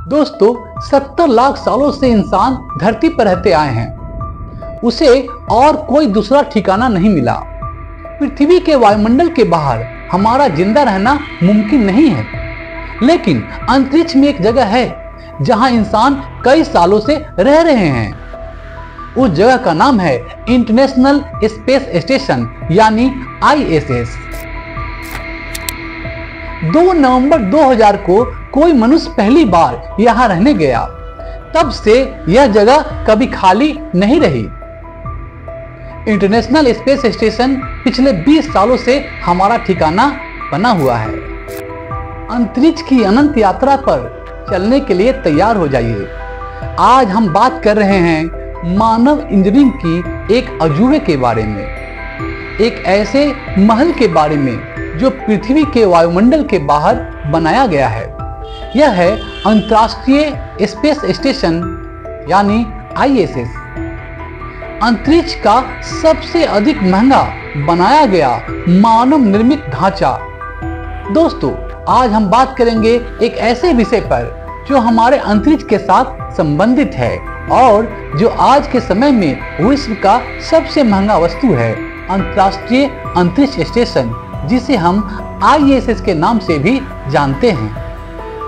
दोस्तों 70 लाख सालों से इंसान धरती पर रहते आए हैं। उसे और कोई दूसरा ठिकाना नहीं मिला। पृथ्वी के वायुमंडल के बाहर हमारा जिंदा रहना मुमकिन नहीं है, लेकिन अंतरिक्ष में एक जगह है जहां इंसान कई सालों से रह रहे हैं। उस जगह का नाम है इंटरनेशनल स्पेस स्टेशन यानी ISS। 2 नवंबर 2000 को कोई मनुष्य पहली बार यहां रहने गया। तब से यह जगह कभी खाली नहीं रही। इंटरनेशनल स्पेस स्टेशन पिछले 20 सालों से हमारा ठिकाना बना हुआ है। अंतरिक्ष की अनंत यात्रा पर चलने के लिए तैयार हो जाइए। आज हम बात कर रहे हैं मानव इंजीनियरिंग की एक अजूबे के बारे में, एक ऐसे महल के बारे में जो पृथ्वी के वायुमंडल के बाहर बनाया गया है। यह है अंतर्राष्ट्रीय स्पेस स्टेशन यानी ISS। अंतरिक्ष का सबसे अधिक महंगा बनाया गया मानव निर्मित ढांचा। दोस्तों, आज हम बात करेंगे एक ऐसे विषय पर जो हमारे अंतरिक्ष के साथ संबंधित है और जो आज के समय में विश्व का सबसे महंगा वस्तु है, अंतर्राष्ट्रीय अंतरिक्ष स्टेशन, जिसे हम ISS के नाम से भी जानते हैं।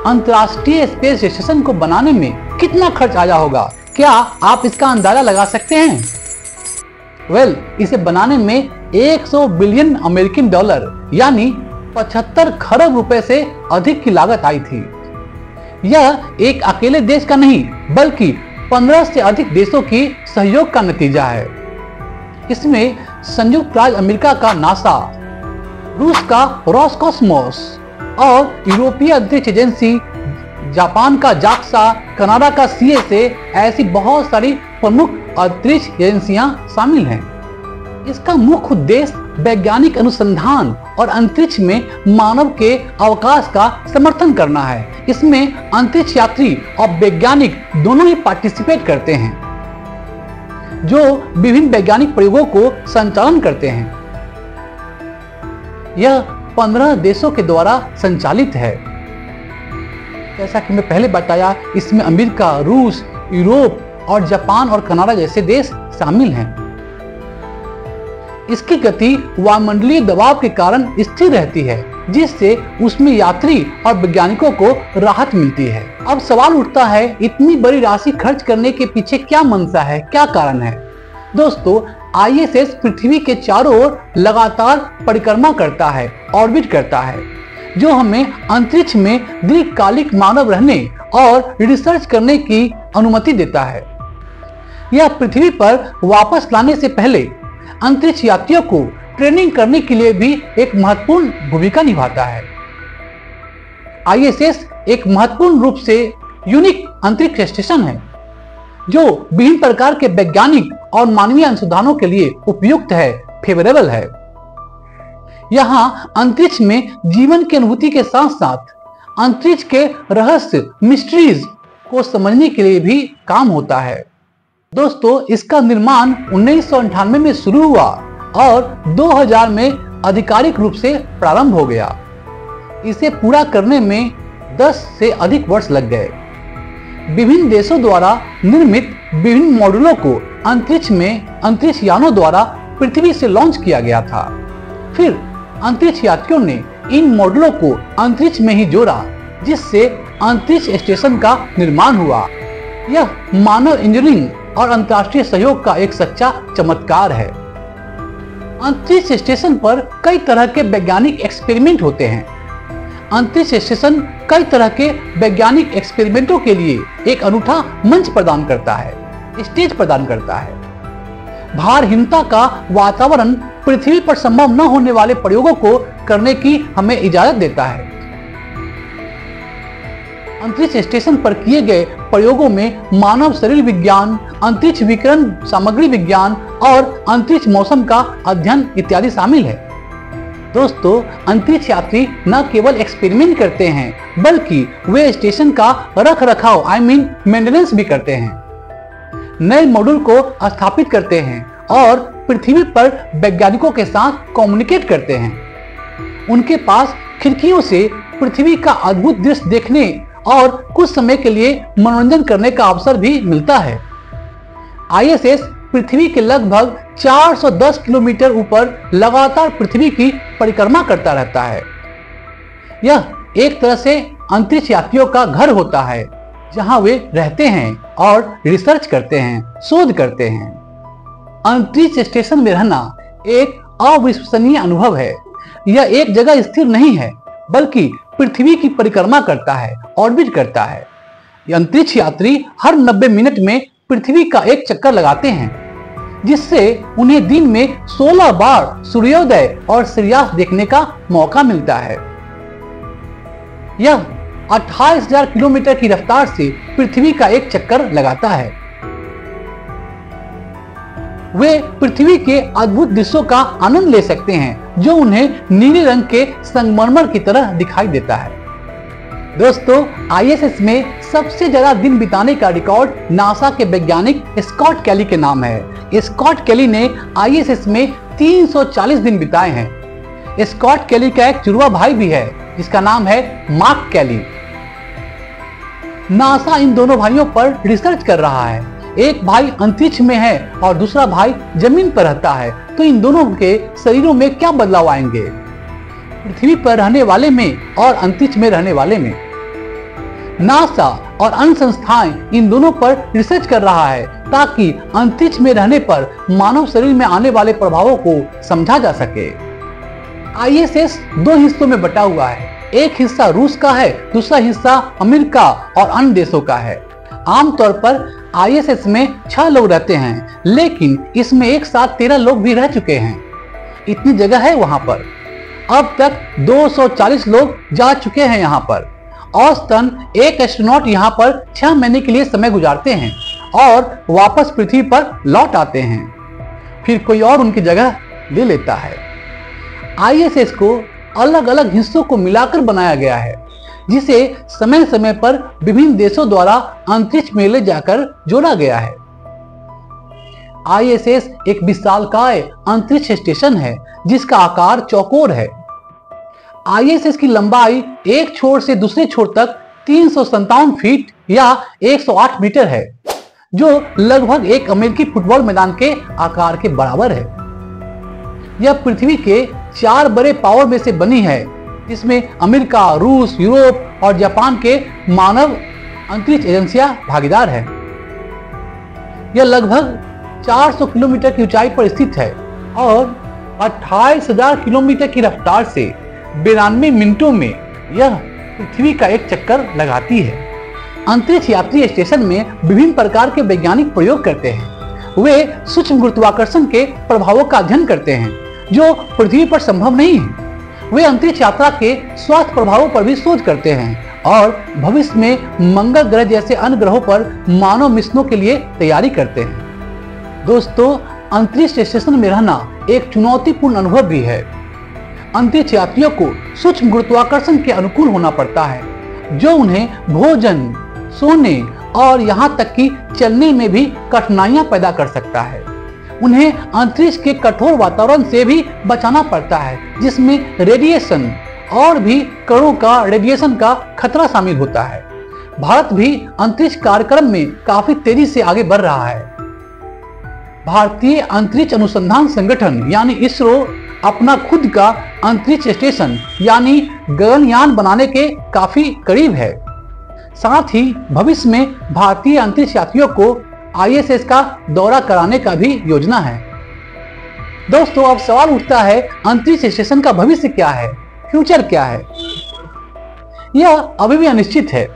अंतर्राष्ट्रीय स्पेस स्टेशन को बनाने में कितना खर्च आया होगा, क्या आप इसका अंदाजा लगा सकते हैं? इसे बनाने में 100 बिलियन अमेरिकन डॉलर यानी 75 खरब रुपए से अधिक की लागत आई थी। यह एक अकेले देश का नहीं बल्कि 15 से अधिक देशों की सहयोग का नतीजा है। इसमें संयुक्त राज्य अमेरिका का नासा, रूस का रॉसकॉस्मोस और यूरोपीय अंतरिक्ष एजेंसी, जापान का जाक्सा, कनाडा का CSA, ऐसी बहुत सारी प्रमुख अंतरिक्ष एजेंसियां शामिल हैं। इसका मुख्य उद्देश्य वैज्ञानिक अनुसंधान और अंतरिक्ष में मानव के अवकाश का समर्थन करना है। इसमें अंतरिक्ष यात्री और वैज्ञानिक दोनों ही पार्टिसिपेट करते हैं, जो विभिन्न वैज्ञानिक प्रयोगों को संचालन करते हैं। यह 15 देशों के द्वारा संचालित है। जैसा कि मैं पहले बताया, इसमें अमेरिका, रूस, यूरोप और जापान और कनाडा जैसे देश शामिल हैं। इसकी गति वायुमंडलीय दबाव के कारण स्थिर रहती है, जिससे उसमें यात्री और वैज्ञानिकों को राहत मिलती है। अब सवाल उठता है, इतनी बड़ी राशि खर्च करने के पीछे क्या मंशा है, क्या कारण है? दोस्तों, ISS पृथ्वी के चारों ओर लगातार परिक्रमा करता है, ऑर्बिट करता है, जो हमें अंतरिक्ष में दीर्घकालिक मानव रहने और रिसर्च करने की अनुमति देता है। यह पृथ्वी पर वापस लाने से पहले अंतरिक्ष यात्रियों को ट्रेनिंग करने के लिए भी एक महत्वपूर्ण भूमिका निभाता है। ISS एक महत्वपूर्ण रूप से यूनिक अंतरिक्ष स्टेशन है, जो विभिन्न प्रकार के वैज्ञानिक और मानवीय अनुसंधानों के लिए उपयुक्त है, फेवरेबल है। यहाँ अंतरिक्ष में जीवन की अनुभूति के साथ साथ अंतरिक्ष के रहस्य, मिस्ट्रीज को समझने के लिए भी काम होता है। दोस्तों, इसका निर्माण 1998 में शुरू हुआ और 2000 में आधिकारिक रूप से प्रारंभ हो गया। इसे पूरा करने में 10 से अधिक वर्ष लग गए। विभिन्न देशों द्वारा निर्मित विभिन्न मॉड्यूलों को अंतरिक्ष में अंतरिक्ष यानों द्वारा पृथ्वी से लॉन्च किया गया था। फिर अंतरिक्ष यात्रियों ने इन मॉड्यूलों को अंतरिक्ष में ही जोड़ा, जिससे अंतरिक्ष स्टेशन का निर्माण हुआ। यह मानव इंजीनियरिंग और अंतर्राष्ट्रीय सहयोग का एक सच्चा चमत्कार है। अंतरिक्ष स्टेशन पर कई तरह के वैज्ञानिक एक्सपेरिमेंट होते हैं। अंतरिक्ष स्टेशन कई तरह के वैज्ञानिक एक्सपेरिमेंटों के लिए एक अनूठा मंच प्रदान करता है, स्टेज प्रदान करता है। भारहीनता का वातावरण पृथ्वी पर संभव न होने वाले प्रयोगों को करने की हमें इजाजत देता है। अंतरिक्ष स्टेशन पर किए गए प्रयोगों में मानव शरीर विज्ञान, अंतरिक्ष विकिरण सामग्री विज्ञान और अंतरिक्ष मौसम का अध्ययन इत्यादि शामिल है। दोस्तों, अंतरिक्ष यात्री न केवल एक्सपेरिमेंट करते हैं, बल्कि वे स्टेशन का रख रखाव मेंटेनेंस भी करते हैं, नए मॉड्यूल को स्थापित करते हैं और पृथ्वी पर वैज्ञानिकों के साथ कम्युनिकेट करते हैं। उनके पास खिड़कियों से पृथ्वी का अद्भुत दृश्य देखने और कुछ समय के लिए मनोरंजन करने का अवसर भी मिलता है। ISS पृथ्वी के लगभग 410 किलोमीटर ऊपर लगातार पृथ्वी की परिक्रमा करता रहता है। यह एक तरह से अंतरिक्ष यात्रियों का घर होता है, जहां वे रहते हैं और रिसर्च करते हैं, शोध करते हैं। अंतरिक्ष स्टेशन में रहना एक अविश्वसनीय अनुभव है। यह एक जगह स्थिर नहीं है, बल्कि पृथ्वी की परिक्रमा करता है, ऑर्बिट करता है। अंतरिक्ष यात्री हर 90 मिनट में पृथ्वी का एक चक्कर लगाते हैं, जिससे उन्हें दिन में 16 बार सूर्योदय और सूर्यास्त देखने का मौका मिलता है। यह 28,000 किलोमीटर की रफ्तार से पृथ्वी का एक चक्कर लगाता है। वे पृथ्वी के अद्भुत दृश्यों का आनंद ले सकते हैं, जो उन्हें नीले रंग के संगमरमर की तरह दिखाई देता है। दोस्तों, ISS में सबसे ज्यादा दिन बिताने का रिकॉर्ड नासा के वैज्ञानिक स्कॉट केली के नाम है। स्कॉट केली ने ISS में 340 दिन बिताए हैं। स्कॉट केली का एक जुड़वा भाई भी है, जिसका नाम है मार्क केली। नासा इन दोनों भाइयों पर रिसर्च कर रहा है। एक भाई अंतरिक्ष में है और दूसरा भाई जमीन पर रहता है, तो इन दोनों के शरीरों में क्या बदलाव आएंगे, पृथ्वी पर रहने वाले में और अंतरिक्ष में रहने वाले में। नासा और अन्य संस्थाएं इन दोनों पर रिसर्च कर रहा है, ताकि अंतरिक्ष में रहने पर मानव शरीर में आने वाले प्रभावों को समझा जा सके। ISS 2 हिस्सों में बटा हुआ है। एक हिस्सा रूस का है, दूसरा हिस्सा अमेरिका और अन्य देशों का है। आमतौर पर ISS में 6 लोग रहते हैं, लेकिन इसमें एक साथ 13 लोग भी रह चुके हैं। इतनी जगह है वहां पर। अब तक 240 लोग जा चुके हैं यहाँ पर। औसतन एक एस्ट्रोनॉट यहाँ पर 6 महीने के लिए समय गुजारते हैं और वापस पृथ्वी पर लौट आते हैं। फिर कोई और उनकी जगह ले लेता है। ISS को अलग अलग हिस्सों को मिलाकर बनाया गया है, जिसे समय समय पर विभिन्न देशों द्वारा अंतरिक्ष में ले जाकर जोड़ा गया है। ISS एक विशालकाय अंतरिक्ष स्टेशन है, जिसका आकार चौकोर है। ISS की लंबाई एक छोर से दूसरे छोर तक 357 फीट या 108 मीटर है, जो लगभग एक अमेरिकी फुटबॉल मैदान के आकार के बराबर है। यह पृथ्वी के 4 बड़े पावर में से बनी है, जिसमें अमेरिका, रूस, यूरोप और जापान के मानव अंतरिक्ष एजेंसियां भागीदार हैं। यह लगभग 400 किलोमीटर की ऊंचाई पर स्थित है और 28,000 किलोमीटर की रफ्तार से 92 मिनटों में यह पृथ्वी का एक चक्कर लगाती है। अंतरिक्ष यात्री स्टेशन में विभिन्न प्रकार के वैज्ञानिक प्रयोग करते हैं। वे सूक्ष्म गुरुत्वाकर्षण के प्रभावों का अध्ययन करते हैं, जो पृथ्वी पर संभव नहीं है। वे अंतरिक्ष यात्रा के स्वास्थ्य प्रभावों पर भी शोध करते हैं और भविष्य में मंगल ग्रह जैसे अन्य ग्रहों पर मानव मिशनों के लिए तैयारी करते हैं। दोस्तों, अंतरिक्ष स्टेशन में रहना एक चुनौतीपूर्ण अनुभव भी है। अंतरिक्ष यात्रियों को सूक्ष्म गुरुत्वाकर्षण के अनुकूल होना पड़ता है, जो उन्हें भोजन, सोने और यहाँ तक कि चलने में भी कठिनाइयां पैदा कर सकता है। उन्हें अंतरिक्ष के कठोर वातावरण से भी बचाना पड़ता है, जिसमें रेडिएशन और भी कणों का रेडिएशन का खतरा शामिल होता है। भारत भी अंतरिक्ष कार्यक्रम में काफी तेजी से आगे बढ़ रहा है। भारतीय अंतरिक्ष अनुसंधान संगठन यानी इसरो अपना खुद का अंतरिक्ष स्टेशन यानी गगनयान बनाने के काफी करीब है। साथ ही भविष्य में भारतीय अंतरिक्ष यात्रियों को ISS का दौरा कराने का भी योजना है। दोस्तों, अब सवाल उठता है, अंतरिक्ष स्टेशन का भविष्य क्या है, फ्यूचर क्या है? यह अभी भी अनिश्चित है।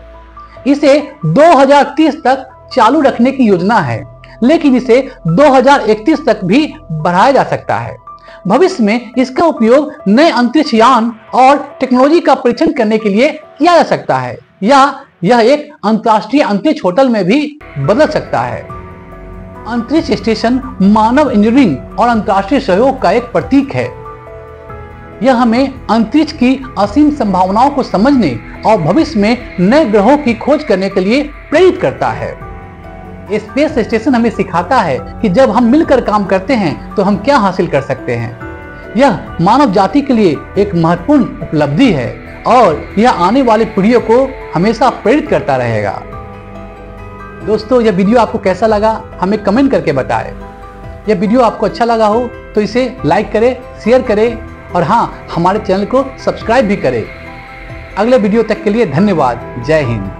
इसे 2030 तक चालू रखने की योजना है, लेकिन इसे 2031 तक भी बढ़ाया जा सकता है। भविष्य में इसका उपयोग नए अंतरिक्ष यान और टेक्नोलॉजी का परीक्षण करने के लिए किया जा सकता है, या यह एक अंतर्राष्ट्रीय अंतरिक्ष होटल में भी बदल सकता है। अंतरिक्ष स्टेशन मानव इंजीनियरिंग और अंतर्राष्ट्रीय सहयोग का एक प्रतीक है। यह हमें अंतरिक्ष की असीम संभावनाओं को समझने और भविष्य में नए ग्रहों की खोज करने के लिए प्रेरित करता है। स्पेस स्टेशन हमें सिखाता है कि जब हम मिलकर काम करते हैं तो हम क्या हासिल कर सकते हैं। यह मानव जाति के लिए एक महत्वपूर्ण उपलब्धि है और यह आने वाली पीढ़ियों को हमेशा प्रेरित करता रहेगा। दोस्तों, यह वीडियो आपको कैसा लगा हमें कमेंट करके बताएं। यह वीडियो आपको अच्छा लगा हो तो इसे लाइक करें, शेयर करें और हाँ, हमारे चैनल को सब्सक्राइब भी करें। अगले वीडियो तक के लिए धन्यवाद। जय हिंद।